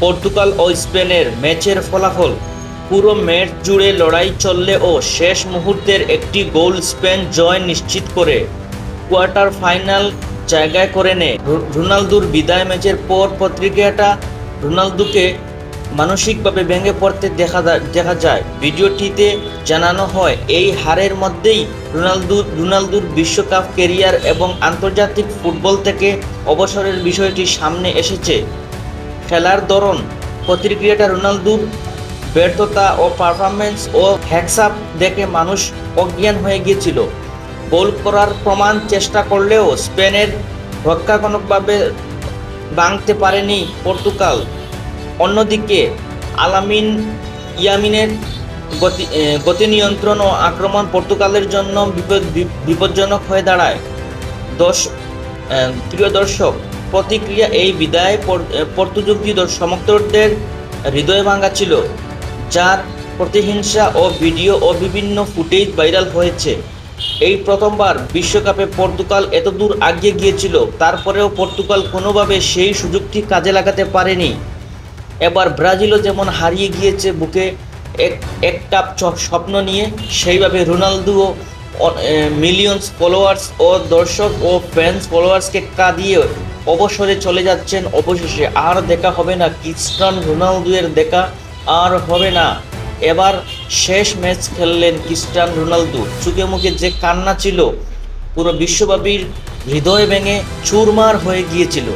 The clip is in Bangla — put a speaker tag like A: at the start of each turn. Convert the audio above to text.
A: পর্তুগাল ও স্পেনের ম্যাচের ফলাফল। পুরো ম্যাচ জুড়ে লড়াই চললেও শেষ মুহূর্তের একটি গোল স্পেন জয় নিশ্চিত করে কোয়ার্টার ফাইনাল জায়গায় করে নেয়। রোনালদোর বিদায় ম্যাচের পর পত্রিকাটা রোনালদোকে মানসিকভাবে ভেঙে পড়তে দেখা যায়। ভিডিওটিতে জানানো হয়, এই হারের মধ্যেই রোনালদোর বিশ্বকাপ ক্যারিয়ার এবং আন্তর্জাতিক ফুটবল থেকে অবসরের বিষয়টি সামনে এসেছে। খেলার ধরন। প্রতিক্রিয়াটা রোনালদোর ব্যর্থতা ও পারফরম্যান্স ও হ্যাকসাপ দেখে মানুষ অজ্ঞান হয়ে গিয়েছিল। গোল করার প্রমাণ চেষ্টা করলেও স্পেনের রক্ষাকণকভাবে ভাঙতে পারেনি পর্তুগাল। অন্যদিকে ইয়ামিনের গতি নিয়ন্ত্রণ ও আক্রমণ পর্তুগালের জন্য বিপজ্জনক হয়ে দাঁড়ায়। প্রিয় দর্শক, প্রতিক্রিয়া। এই বিদায় পর্তুগিজ সমর্থকদের হৃদয় ভাঙা ছিল, যার প্রতিহিংসা ও ভিডিও ও বিভিন্ন ফুটেজ ভাইরাল হয়েছে। এই প্রথমবার বিশ্বকাপে পর্তুগাল এতদূর এগিয়ে গিয়েছিল, তারপরেও পর্তুগাল কোনোভাবে সেই সুযোগটি কাজে লাগাতে পারেনি। এবার ব্রাজিলও যেমন হারিয়ে গিয়েছে বুকে এক কাপ স্বপ্ন নিয়ে, সেইভাবে রোনালদোও মিলিয়ন্স ফলোয়ার্স ও দর্শক ও ফ্যান্স ফলোয়ার্সকে কাঁদিয়ে অবসরে চলে যাচ্ছেন। অবশেষে আর দেখা হবে না ক্রিস্টিয়ানো রোনালদোর, দেখা আর হবে না। এবার শেষ ম্যাচ খেললেন ক্রিস্টিয়ানো রোনালদো। চোখে মুখে যে কান্না ছিল, পুরো বিশ্বব্যাপী হৃদয় ভেঙে চুরমার হয়ে গিয়েছিল।